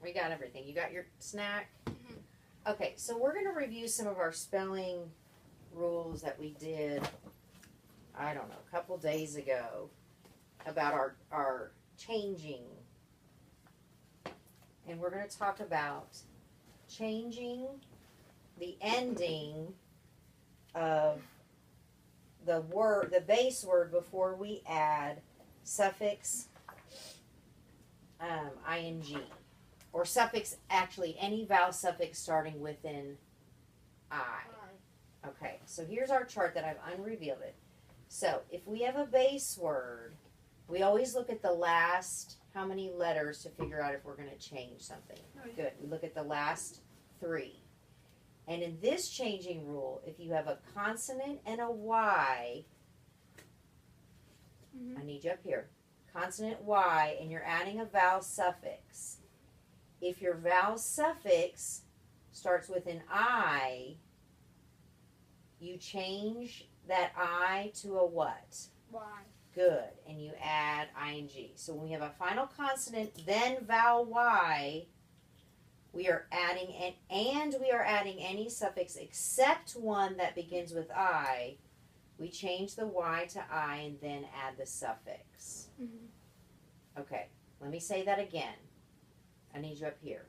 We got everything. You got your snack? Mhm. Okay, so we're going to review some of our spelling rules that we did, I don't know, a couple days ago about our changing. And we're going to talk about changing the ending of the word, the base word, before we add suffix ing, or suffix, actually any vowel suffix starting with an I. Okay, so here's our chart that I've unrevealed it. So if we have a base word, we always look at the last how many letters to figure out if we're going to change something. Good. We look at the last 3. And in this changing rule, if you have a consonant and a Y, I need you up here, consonant Y, and you're adding a vowel suffix. If your vowel suffix starts with an I, you change that I to a what? Y. Good. And you add ing. So when we have a final consonant, then vowel Y, we are adding and we are adding any suffix except one that begins with I. We change the Y to I and then add the suffix. Mm-hmm. Okay, let me say that again. I need you up here.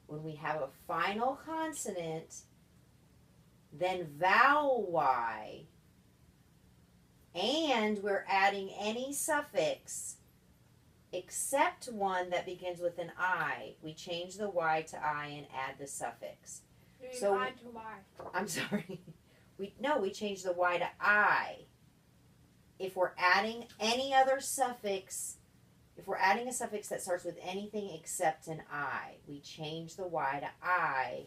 When we have a final consonant, then vowel Y, and we're adding any suffix except one that begins with an I, we change the Y to I and add the suffix. So I to Y. I'm sorry. We change the Y to I. If we're adding any other suffix, if we're adding a suffix that starts with anything except an I, we change the Y to I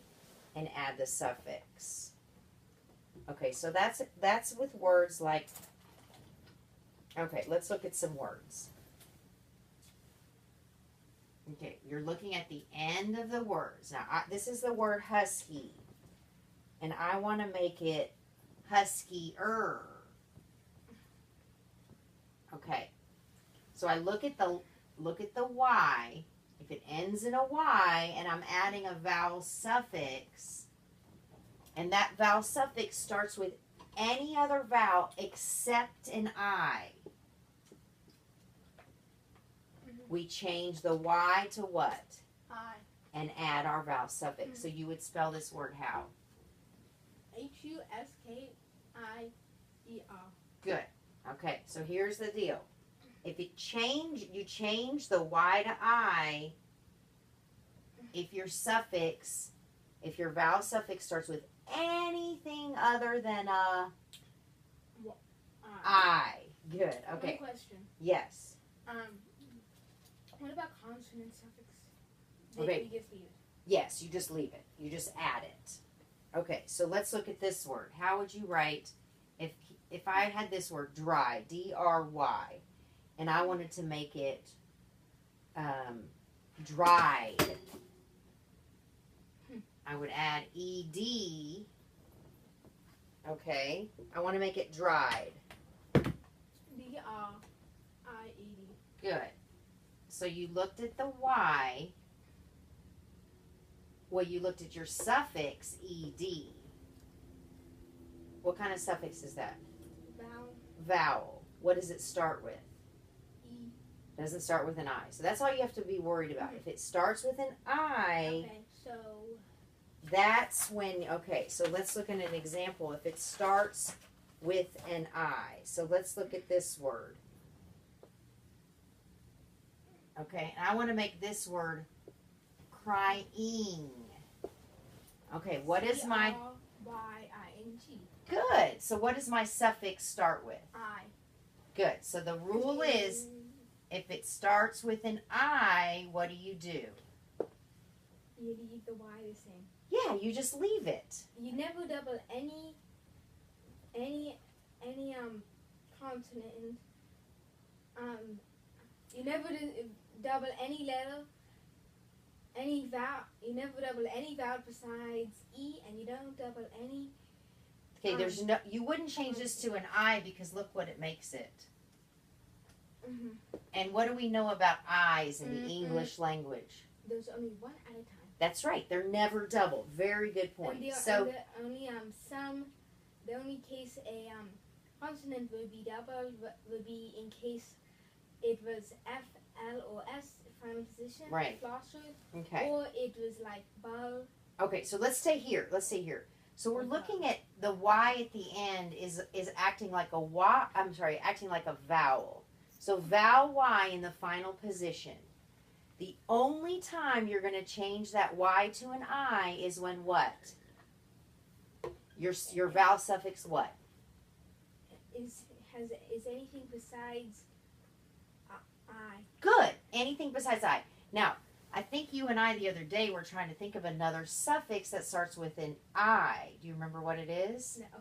and add the suffix. Okay, so that's with words like, okay, let's look at some words. Okay, you're looking at the end of the words. Now, this is the word husky, and I want to make it huskier. Okay, so I look at the Y. If it ends in a Y, and I'm adding a vowel suffix, and that vowel suffix starts with any other vowel except an I, we change the Y to what? I. And add our vowel suffix. So you would spell this word how? Huskier. Good. Okay, so here's the deal. If you change the Y to I, if your vowel suffix starts with anything other than a I. Good. Okay. One question. Yes. What about consonant suffix? Okay. You just leave it. Yes, you just leave it. You just add it. Okay, so let's look at this word. How would you write if I had this word dry, D-R-Y, and I wanted to make it dried? I would add ed. Okay, I want to make it dried. D-R-I-E-D. Good. So you looked at the Y. Well, you looked at your suffix, ed. What kind of suffix is that? Vowel. Vowel. What does it start with? E. Doesn't start with an I. So that's all you have to be worried about. If it starts with an I, Okay, so that's when, okay, so let's look at an example. If it starts with an I. So let's look at this word. Okay, and I want to make this word crying. Okay, what is my... Y-I-N-G. Good. So what does my suffix start with? I. Good. So the rule is, if it starts with an I, what do? You leave the Y the same. Yeah, you just leave it. You never double any consonant. You never double any letter, any vowel. You never double any vowel besides E, and you don't double any. Okay, there's no. You wouldn't change this to an I because look what it makes it. Mm-hmm. And what do we know about I's in the English language? there's only one at a time. That's right. They're never double. Very good point. And So the only case a consonant will be double will be in case it was F, L, or S final position. Right. Flossroot, okay. or it was like ball. Okay, so let's stay here. So we're looking at the Y at the end is acting like a Y. I'm sorry, acting like a vowel. So vowel Y in the final position. The only time you're going to change that Y to an I is when what? Your vowel suffix what? Is anything besides I? Good. Anything besides I. Now, I think you and I the other day were trying to think of another suffix that starts with an I. Do you remember what it is? No.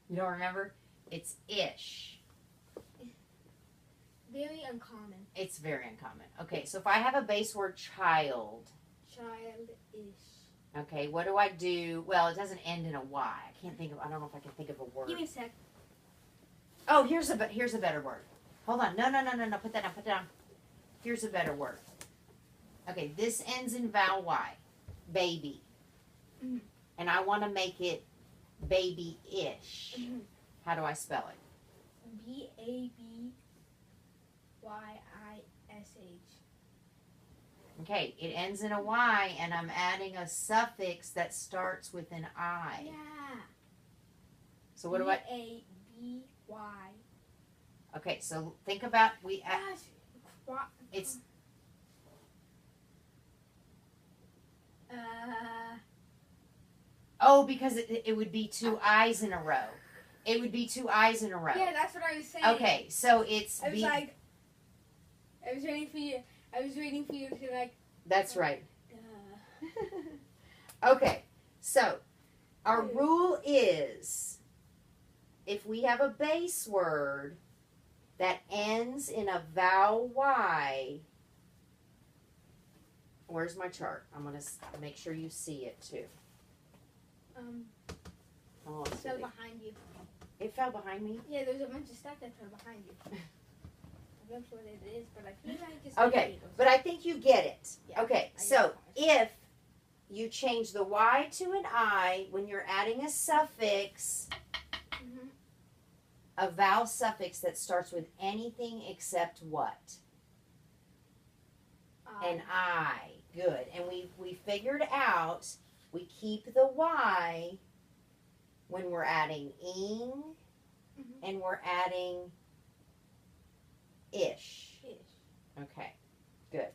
You don't remember? It's ish. Very uncommon. It's very uncommon. Okay, so if I have a base word child, Childish. okay, what do I do? Well, it doesn't end in a Y. I don't know if I can think of a word. Give me a sec. Oh, here's a better word. Hold on. No. Put that down. Here's a better word. Okay, this ends in vowel Y. Baby. Mhm. And I want to make it baby-ish. Mhm. How do I spell it? BABYISH. Okay, it ends in a Y, and I'm adding a suffix that starts with an I. Yeah. So what do I... BABY. Okay, so think about... It's... Oh, because it would be two I's in a row. It would be two I's in a row. Yeah, that's what I was saying. Okay, so it's... I was like... I was waiting for you to like... That's right. Duh. Okay, so our rule is if we have a base word that ends in a vowel Y, where's my chart? I'm going to make sure you see it too. Oh, It fell behind you. it fell behind me? Yeah, there's a bunch of stuff that fell behind you. I don't know what it is, but I feel like it's... Okay, but I think you get it. Yeah, Okay, I so get if you change the Y to an I when you're adding a suffix, Mhm. a vowel suffix that starts with anything except what? An I. Good. And we figured out we keep the Y when we're adding ing Mhm. and we're adding ish. Ish. Okay, good.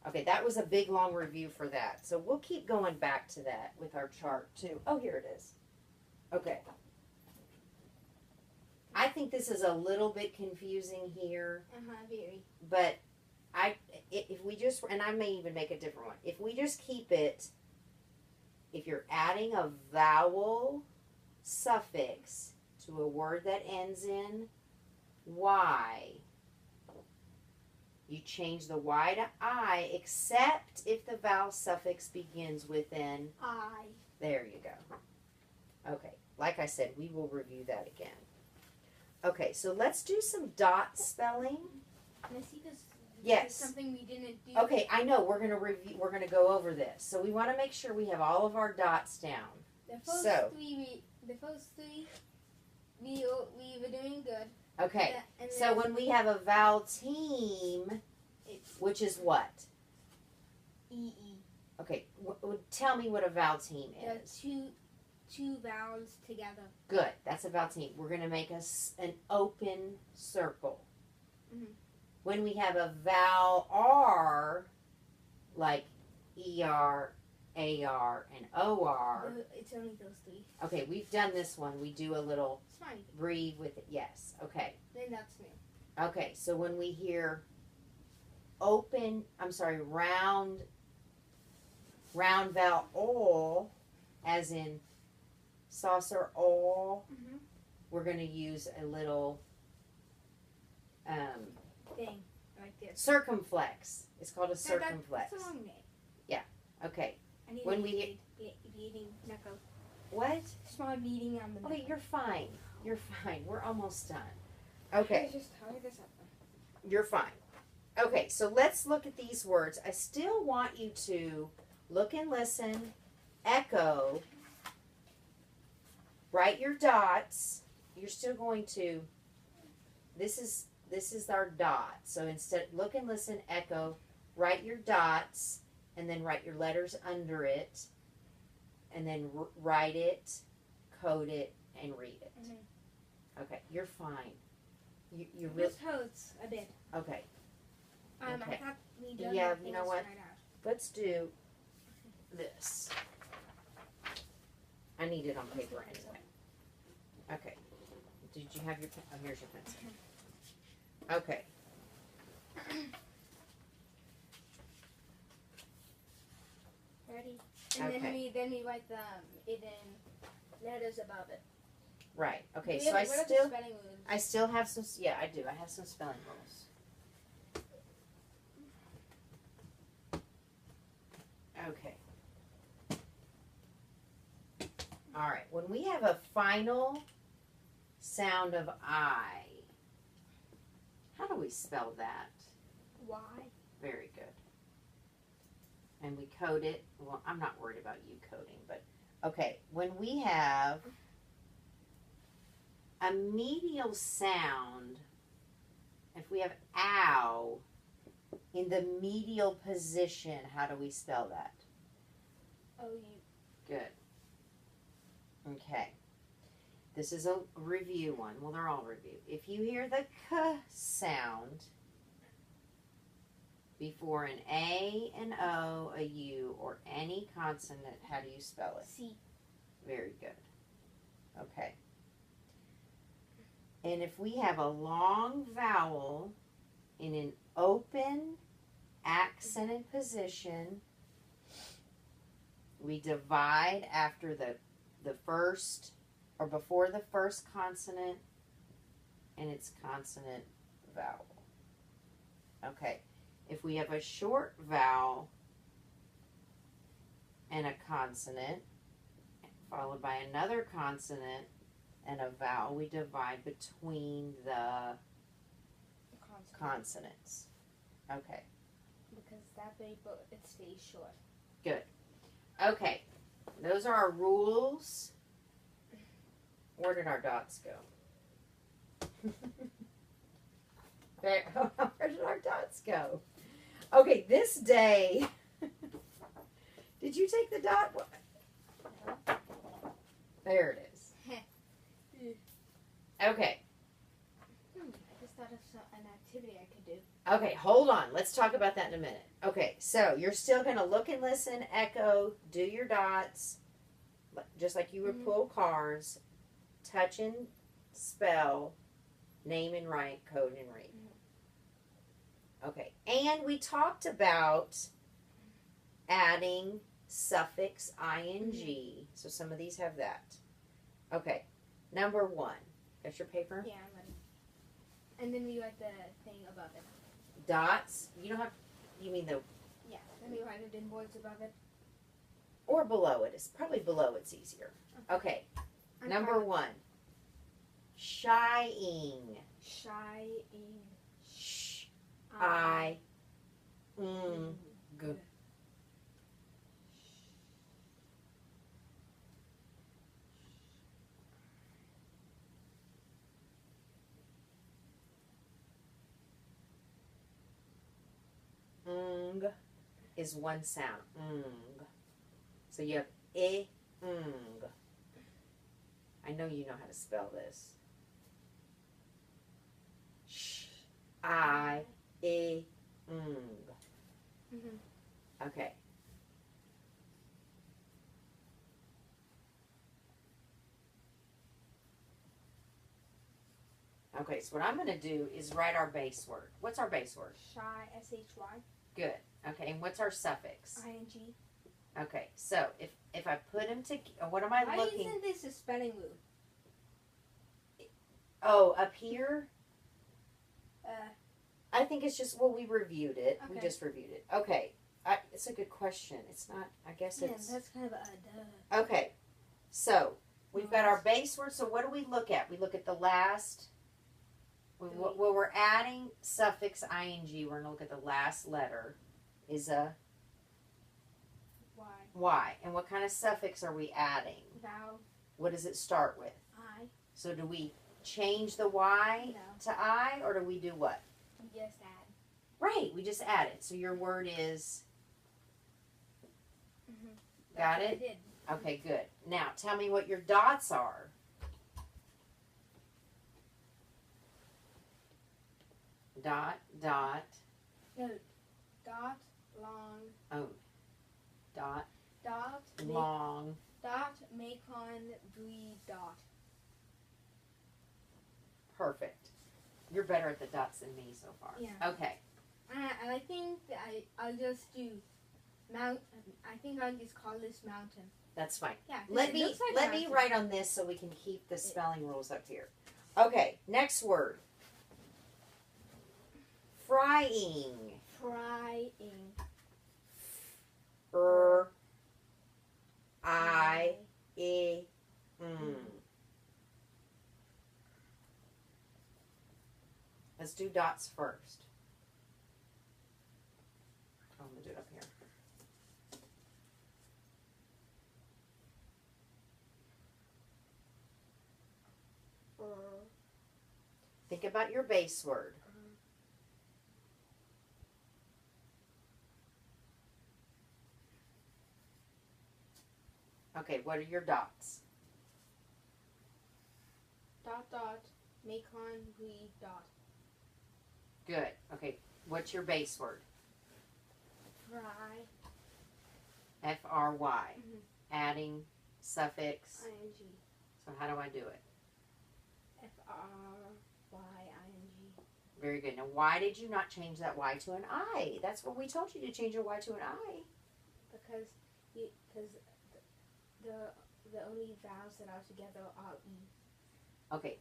Okay, that was a big long review for that. So we'll keep going back to that with our chart too. Oh, here it is. Okay. I think this is a little bit confusing here, Very. but if we just, and I may even make a different one. If we just keep it, if you're adding a vowel suffix to a word that ends in Y, you change the Y to I, except if the vowel suffix begins with an I. There you go. Okay, like I said, we will review that again. Okay, so let's do some dot spelling. Can I see this? Yes. Something we didn't do. Okay, I know we're gonna review. We're gonna go over this, so we want to make sure we have all of our dots down. The first So- three, we were doing good. Okay, And so then when we have a vowel team, it's which is what? EE. Okay, tell me what a vowel team The is. two vowels together. Good, that's a vowel team. We're gonna make an open circle. Mhm. When we have a vowel R, like ER, AR, and OR. It's only those three. Okay, we've done this one. We do a little Smiley. breathe with it. Yes. Okay. Then that's new. Okay. So when we hear round vowel O, as in saucer O, Mhm. we're going to use a little Thing like this. circumflex. It's called a circumflex. That's a long name. Okay. I need When a we- bleeding knuckle. What? Small bleeding on the knuckle. Okay, you're fine. You're fine. We're almost done. Okay. Let's just tie this up. You're fine. Okay, so let's look at these words. I still want you to look and listen, echo, write your dots. You're still going to, this is our dot. So instead, look and listen, echo, write your dots, and then write your letters under it, and then write it, code it, and read it. Mhm. Okay, you're fine. You're really, This hurts a bit. okay. I Okay. thought we done Yeah, that you know things what? right out. Let's do this. I need it on paper anyway. Okay. Did you have your pen? Oh, here's your pencil. Okay. Ready? And Okay. then we write it in letters above it. Right. Okay. Do So you have- what are the spelling rules? I still have some. Yeah, I do. I have some spelling rules. Okay. All right. When we have a final sound of I, how do we spell that? Why? Very good. And we code it. Well, I'm not worried about you coding, but okay. When we have a medial sound, if we have ow in the medial position, how do we spell that? O-U. Good. Okay. This is a review one. Well, they're all review. If you hear the k sound before an A, an O, a U, or any consonant, how do you spell it? C. Very good. Okay. And if we have a long vowel in an open accented position, we divide after the first or before the first consonant and its consonant vowel. Okay. If we have a short vowel and a consonant followed by another consonant and a vowel, we divide between the consonants. Okay. Because that way it stays short. Okay. Those are our rules. Where did our dots go? Where did our dots go? Okay, this day. Did you take the dot? There it is. Okay. I just thought of an activity I could do. Okay, hold on. Let's talk about that in a minute. Okay, so you're still going to look and listen, echo, do your dots, just like you would pull cards, touch and spell, name and write, code and read. Okay, and we talked about adding suffix ing, so some of these have that. Okay, number 1. Got your paper? Yeah, I'm ready. And then we write the thing above it. Dots. You don't have. You mean the Yeah. Then we write it in words above it. or below it? It's probably below. It's easier. Okay. I'm Number fine. 1. Shying. Shying. Sh. I. G. Ng is one sound. Ng. So you have I, ng. I know you know how to spell this. Sh, I, ng. Mm-hmm. Okay. Okay, so what I'm going to do is write our base word. What's our base word? Shy. S-H-Y. Good. Okay, and what's our suffix? I-N-G. Okay, so if I put them together, what am I Why looking? isn't this a spelling rule? Oh, up here? Uh, I think it's just, well, we reviewed it. We Okay. just reviewed it. Okay, it's a good question. It's not, I guess man, it's, that's kind of a duh. okay, so we've got our base word. So what do we look at? We look at the last Well, we're adding suffix ing. We're going to look at the last letter is a Y. Y. And what kind of suffix are we adding? Vowel. What does it start with? I. So do we change the Y No. to I, or do we do what? You just add. Right, we just add it. So your word is, Mm-hmm. got it? I did. Okay, good. Now, tell me what your dots are. Dot, dot, No. Dot. Long. oh, dot, Dot. long. Dot. Macon. V. Dot. Perfect. You're better at the dots than me so far. Yeah. Okay. And I think that I'll just do mount. I think I'll just call this mountain. That's fine. Yeah. 'cause Let it me looks like a let me mountain. write on this so we can keep the spelling rules up here. Okay, next word. Frying. Frying. I. Let's do dots first. Oh, I'm gonna do it up here. Think about your base word. Okay, what are your dots? Dot dot. Macon. V. Dot. Good. Okay, what's your base word? Fry. F-R-Y. Mhm. Adding suffix. Ing. So how do I do it? Frying. Very good. Now, why did you not change that Y to an I? That's what we told you to change your Y to an I. Because the only vowels that are together are E. Okay.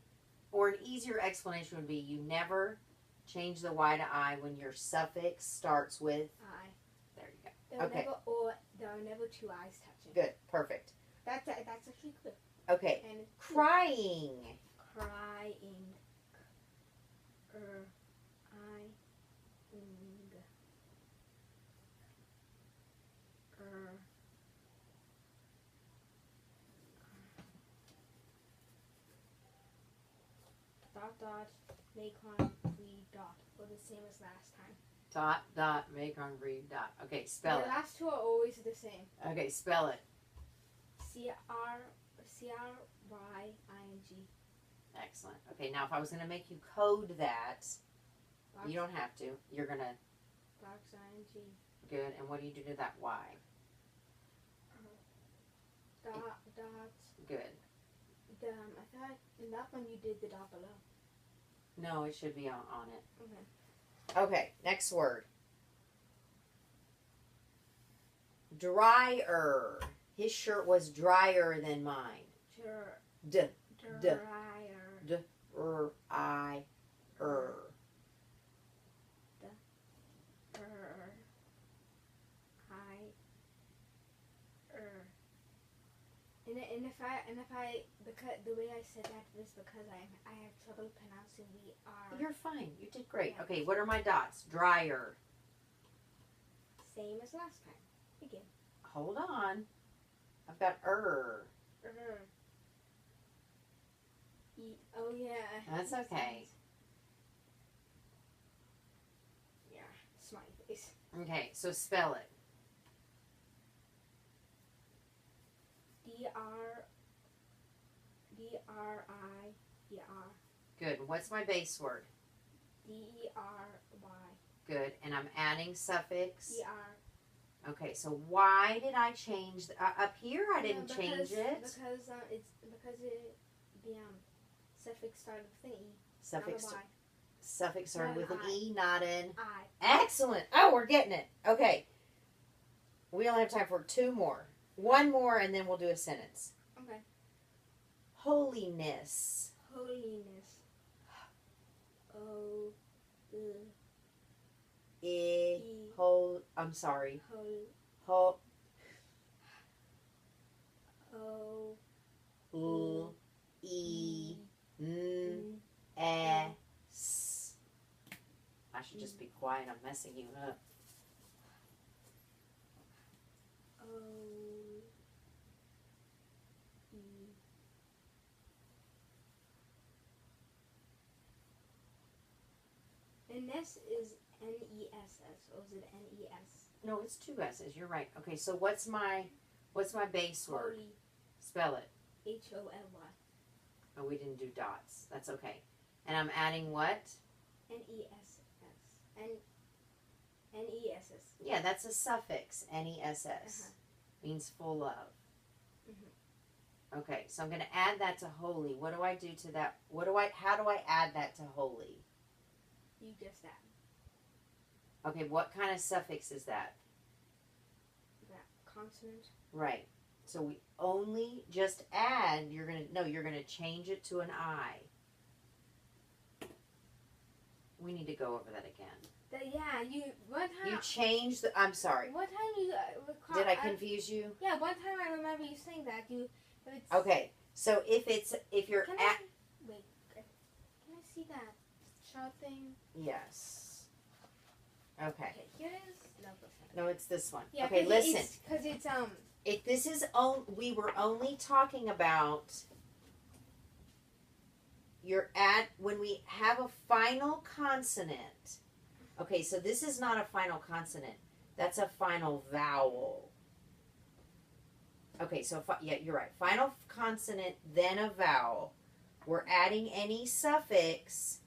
Or an easier explanation would be you never change the Y to I when your suffix starts with. I. There you go. There Okay. there are never two eyes touching. Good. Perfect. That's actually good. Okay. And Crying. crying. Dot dot. Macon. V. Dot. Or the same as last time. Dot, dot, make hungry, dot. Okay, spell The it. last two are always the same. Okay, spell it. Crying. Excellent. Okay, now if I was going to make you code that, Box, you don't have to. You're going to, box ing. good. And what do you do to that Y? Dot. Good. I thought in that one you did the dot below. No, it should be on it. Okay. Okay, next word. Dryer. His shirt was drier than mine. D. Dryer. I. And if I because the way I said that was because I have trouble pronouncing the R. You're fine. You did great. Yeah. Okay, what are my dots? Dryer. Same as last time. Again. Hold on. I've got Oh yeah. That's okay. Yeah. Smiley face. Okay, so spell it. D-R-I-E-R. Good. What's my base word? D-E-R-Y. Good. And I'm adding suffix. E-R. Okay, so why did I change up here? I didn't change it. Because the suffix started with an E. Suffix Not a Y. suffix started Not with an an E, not an. I. Excellent. Oh, we're getting it. Okay. We only have time for two more. One more, and then we'll do a sentence. Okay. Holiness. Holiness. O. I'm sorry. O. L. E. N. S. just be quiet. I'm messing you up. O E. And this is N-E-S-S, or is it N-E-S? No, it's two S's. You're right. Okay, so what's my base word? Holy. Spell it. H-O-L-Y. Oh, we didn't do dots. That's okay. And I'm adding what? N-E-S-S. N-E-S-S. Yeah, that's a suffix. N-E-S-S. Means full of. Okay, so I'm going to add that to holy. What do I do to that? How do I add that to holy? You just add Okay, what kind of suffix is that? that consonant. Right. So we only just add, you're going to change it to an I. We need to go over that again. One time. You changed the, I'm sorry. One time you Did I confuse you? Yeah, one time I remember you saying that it's, Okay, so if you're Can at, wait, can I see that chart thing? yes. Okay. Okay, here it is. No, that's not it. No, it's this one. Yeah, Okay, listen. Because it's If this is we were only talking about when we have a final consonant. Okay, so this is not a final consonant. That's a final vowel. Okay, so yeah, you're right. Final consonant, then a vowel. We're adding any suffix.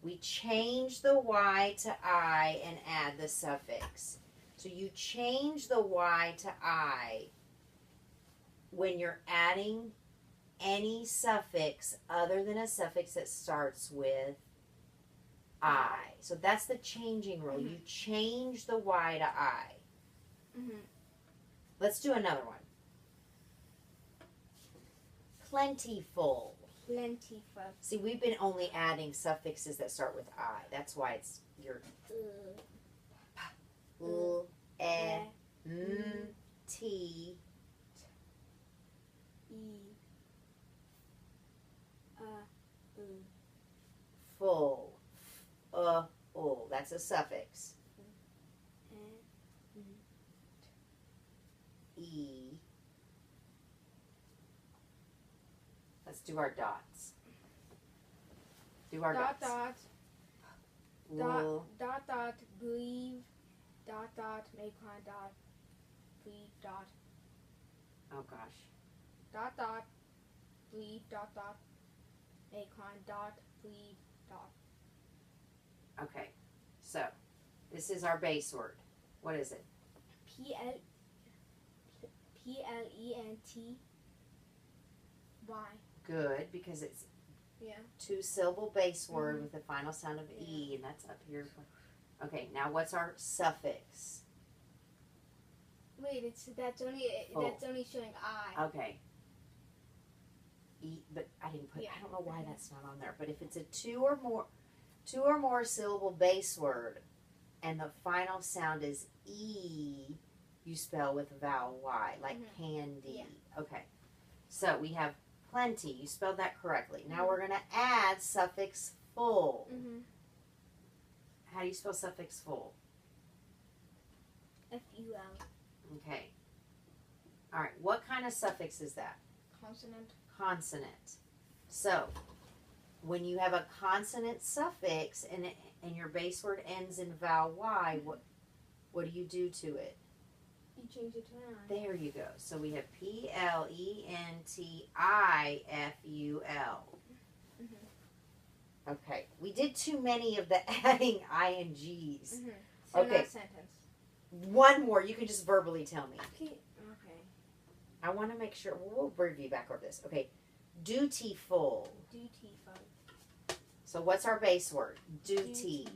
We change the Y to I and add the suffix. So you change the Y to I when you're adding any suffix other than a suffix that starts with I. So that's the changing rule. You change the Y to I. Let's do another one. Plentiful. Plentiful. See, we've been only adding suffixes that start with I. That's why it's your l, e, m, t, E. full, ul. That's a suffix. E. Let's do our dots. Do our Dot dots. dot dot dot believe dot make line dot believe dot Oh gosh. dot believe dot make line dot believe dot. Okay. So, this is our base word. What is it? P-L-E-N-T Y. Good, because it's Yeah. two-syllable base word with the final sound of E, and that's up here. Okay, now what's our suffix? Wait, that's only showing I. Okay. E, but I didn't put. I don't know why that's not on there. But if it's a two or more syllable base word, and the final sound is E, you spell with a vowel Y, like candy. Yeah. Okay. So we have plenty. You spelled that correctly. Now we're gonna add suffix full. How do you spell suffix full? F-U-L. Okay. All right. What kind of suffix is that? Consonant. Consonant. So, when you have a consonant suffix and your base word ends in vowel Y, what do you do to it? You change it to an I. There you go. So we have Plentiful. Okay. We did too many of the adding INGs. So Okay. not sentence. One more. You can just verbally tell me. Okay. I want to make sure. We'll review back over this. Okay. Dutiful. Dutiful. So what's our base word? Duty.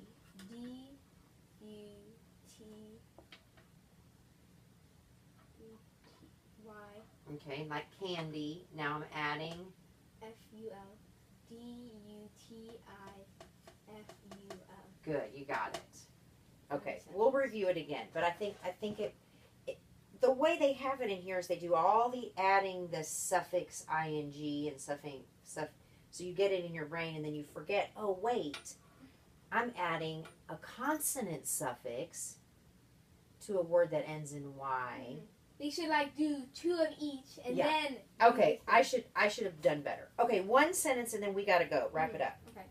D-U-T-Y. Okay, like candy. Now I'm adding. F-U-L. D-U-T-I-F-U-L. Good, you got it. Okay, Makes sense. we'll review it again. But I think it the way they have it in here is they do all the adding the suffix ing and stuff. So you get it in your brain and then you forget. Oh wait, I'm adding a consonant suffix to a word that ends in Y. We should like do 2 of each and Yeah. then. Okay, I should have done better. Okay, one sentence and then we gotta go. Wrap it up. Okay.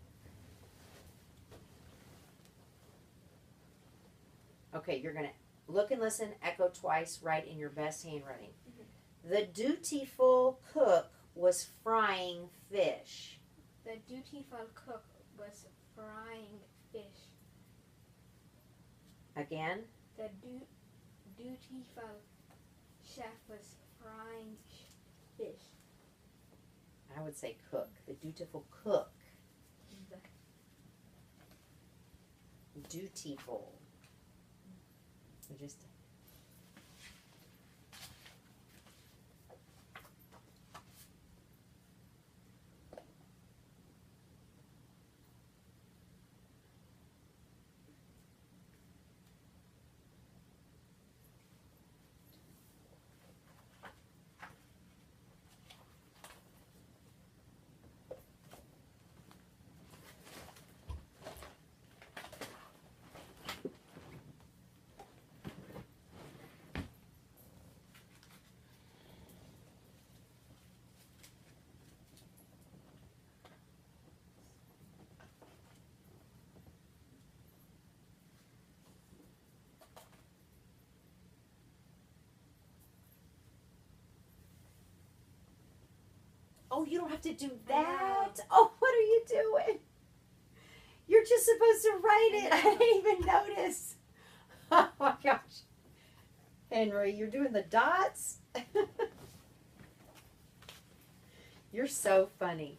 Okay, you're gonna look and listen, echo twice, write in your best handwriting. The dutiful cook was frying fish. The dutiful cook was frying fish. Again, The dutiful chef was frying fish. I would say cook. The dutiful cook. Dutiful. We just. Oh, you don't have to do that. Oh, what are you doing? You're just supposed to write it. I didn't even notice. Oh my gosh. Henry, you're doing the dots? You're so funny.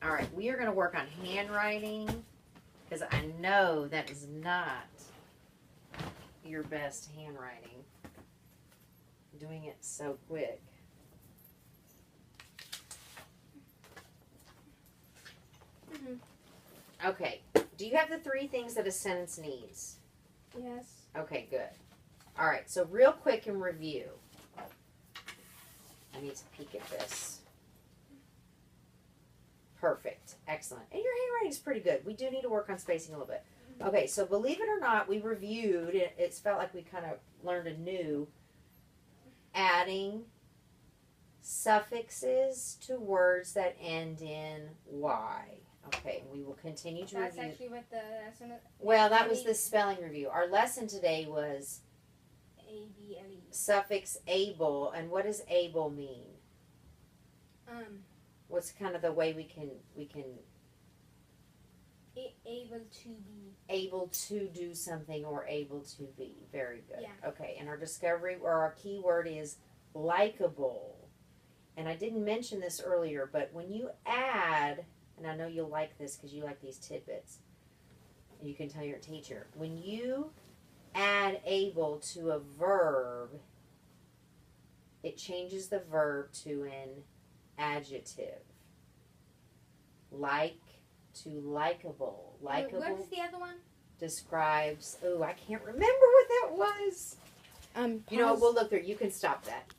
All right, we are going to work on handwriting because I know that is not your best handwriting. Doing it so quick. Okay, do you have the 3 things that a sentence needs? Yes. Okay, good. All right, so real quick in review. I need to peek at this. Perfect. Excellent. And your handwriting's pretty good. We do need to work on spacing a little bit. Okay, so believe it or not, we reviewed, it's felt like we kind of learned anew, adding suffixes to words that end in Y. Okay, we will continue to That's review. actually what the lesson. Well, that was the spelling review. Our lesson today was A-B-L-E. suffix able, and what does able mean? What's kind of the way we can Able to be. able to do something or able to be. Very good. Yeah. Okay, and our discovery or our key word is likable. And I didn't mention this earlier, but when you add, and I know you'll like this because you like these tidbits, and you can tell your teacher, when you add able to a verb, it changes the verb to an adjective. Like to likable. Likable What was the other one? describes, oh, I can't remember what that was. You know what, Pause. we'll look there. You can stop that.